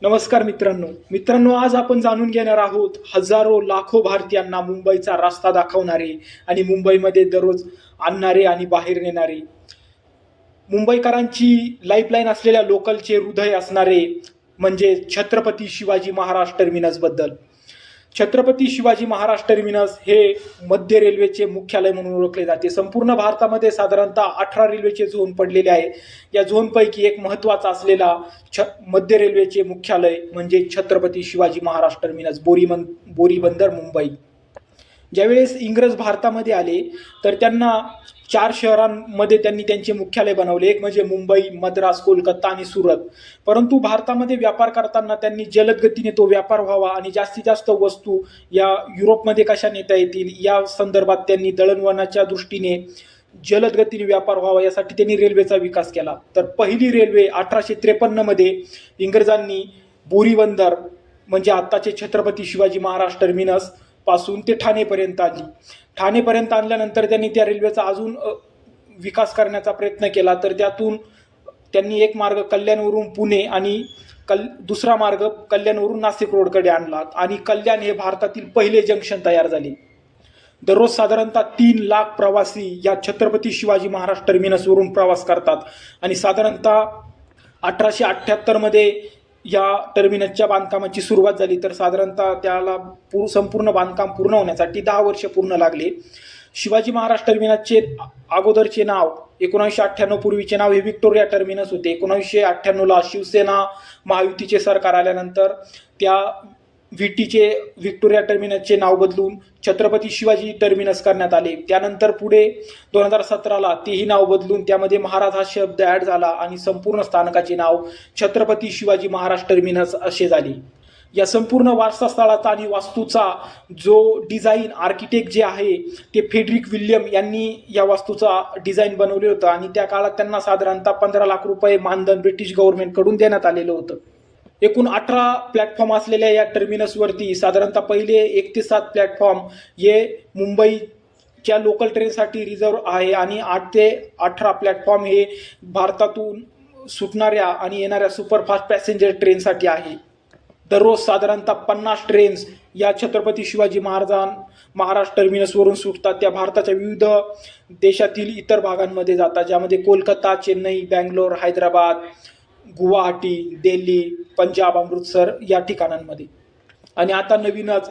नमस्कार मित्रांनो, आज आपण जाणून घेणार आहोत हजारो लाखो भारतीयांना मुंबईचा रस्ता दाखवणारे आणि मुंबईमध्ये दररोज आणणारे आणि बाहेर नेणारे, मुंबईकरांची लाईफलाईन असलेल्या लोकलचे हृदय असणारे म्हणजे छत्रपती शिवाजी महाराज टर्मिनस बद्दल. छत्रपती शिवाजी महाराज टर्मिनस हे मध्य रेल्वेचे मुख्यालय म्हणून ओळखले जाते. संपूर्ण भारतामध्ये साधारणतः 18 रेल्वेचे झोन पडलेले आहे. या झोनपैकी एक महत्त्वाचा असलेला मध्य रेल्वेचे मुख्यालय म्हणजे छत्रपती शिवाजी महाराज टर्मिनस, बोरीबंदर, मुंबई. ज्यावेळेस इंग्रज भारतामध्ये आले तर त्यांना 4 शहरांमध्ये त्यांनी त्यांचे मुख्यालय बनवले. एक म्हणजे मुंबई, मद्रास, कोलकाता आणि सुरत. परंतु भारतामध्ये व्यापार करताना त्यांनी जलद गतीने तो व्यापार व्हावा आणि जास्तीत जास्त वस्तू या युरोपमध्ये कशा नेता येतील या संदर्भात त्यांनी दळणवळणाच्या दृष्टीने जलद गतीने व्यापार व्हावा यासाठी त्यांनी रेल्वेचा विकास केला. तर पहिली रेल्वे 1853 मध्ये इंग्रजांनी बोरीबंदर म्हणजे आत्ताचे छत्रपती शिवाजी महाराज टर्मिनस पासून ते ठाणेपर्यंत आली. ठाणेपर्यंत आणल्यानंतर त्यांनी त्या रेल्वेचा अजून विकास करण्याचा प्रयत्न केला. तर त्यातून त्यांनी एक मार्ग कल्याणवरून पुणे आणि दुसरा मार्ग कल्याणवरून नाशिक रोडकडे आणला आणि कल्याण हे भारतातील पहिले जंक्शन तयार झाले. दररोज साधारणतः 3 लाख प्रवासी या छत्रपती शिवाजी महाराज टर्मिनसवरून प्रवास करतात आणि साधारणतः 1878 मध्ये या टर्मिनसच्या बांधकामाची सुरुवात झाली. तर साधारणतः त्याला संपूर्ण बांधकाम पूर्ण होण्यासाठी 10 वर्ष पूर्ण लागले. शिवाजी महाराज टर्मिनसचे अगोदरचे नाव 1998 पूर्वीचे नाव हे व्हिक्टोरिया टर्मिनस होते. 1998ला शिवसेना महायुतीचे सरकार आल्यानंतर त्या व्हिक्टोरिया टर्मिनसचे नाव बदलून छत्रपती शिवाजी टर्मिनस करण्यात आले. त्यानंतर पुढे 2017ला तेही नाव बदलून त्यामध्ये महाराज हा शब्द ॲड झाला आणि संपूर्ण स्थानकाचे नाव छत्रपती शिवाजी महाराज टर्मिनस असे झाले. या संपूर्ण वारसा स्थळाचा आणि वास्तूचा जो डिझाईन आर्किटेक्ट जे आहे ते फ्रेडरिक विल्यम यांनी या वास्तूचा डिझाईन बनवले होतं आणि त्या काळात त्यांना साधारणतः 15 लाख रुपये मानधन ब्रिटिश गव्हर्नमेंटकडून देण्यात आलेलं होतं. एकूण 18 प्लॅटफॉर्म असलेल्या या टर्मिनसवरती साधारणतः पहिले 1 ते 7 प्लॅटफॉर्म हे मुंबईच्या लोकल ट्रेनसाठी रिझर्व आहे आणि 8 ते 18 प्लॅटफॉर्म हे भारतातून सुटणाऱ्या आणि येणाऱ्या सुपरफास्ट पॅसेंजर ट्रेनसाठी आहे. दररोज साधारणतः 50 ट्रेन्स या छत्रपती शिवाजी महाराज टर्मिनसवरून सुटतात. त्या भारताच्या विविध देशातील इतर भागांमध्ये जातात, ज्यामध्ये कोलकाता, चेन्नई, बँगलोर, हैदराबाद, गुवाहाटी, दिल्ली, पंजाब, अमृतसर या ठिकाणांमध्ये. आणि आता नवीनच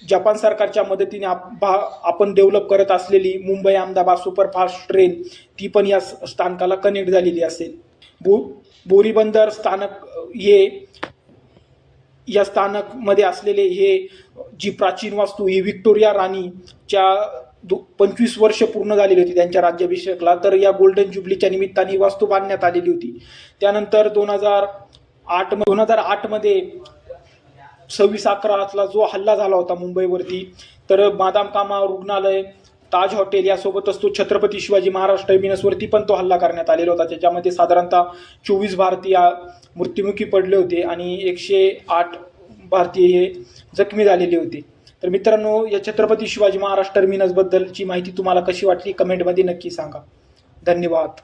जपान सरकारच्या मदतीने आपण डेव्हलप करत असलेली मुंबई अहमदाबाद सुपरफास्ट ट्रेन ती पण या स्थानकाला कनेक्ट झालेली असेल. बोरीबंदर स्थानक हे या स्थानकमध्ये असलेले हे जी प्राचीन वास्तू ही व्हिक्टोरिया राणीच्या 25 वर्ष पूर्ण झालेली होती त्यांच्या राज्याभिषेकला. तर या गोल्डन ज्युबलीच्या निमित्ताने वास्तू बांधण्यात आलेली होती. त्यानंतर 2008 मध्ये 26/11ला जो हल्ला झाला होता मुंबईवरती, तर मादाम कामा रुग्णालय, ताज हॉटेल यासोबतच तो छत्रपती शिवाजी महाराज टर्मिनसवरती पण तो हल्ला करण्यात आलेला होता. त्याच्यामध्ये साधारणतः 24 भारतीय मृत्युमुखी पडले होते आणि 108 भारतीय हे जखमी झालेले होते. तर मित्रांनो, या छत्रपती शिवाजी महाराज टर्मिनसबद्दलची माहिती तुम्हाला कशी वाटली कमेंटमध्ये नक्की सांगा. धन्यवाद.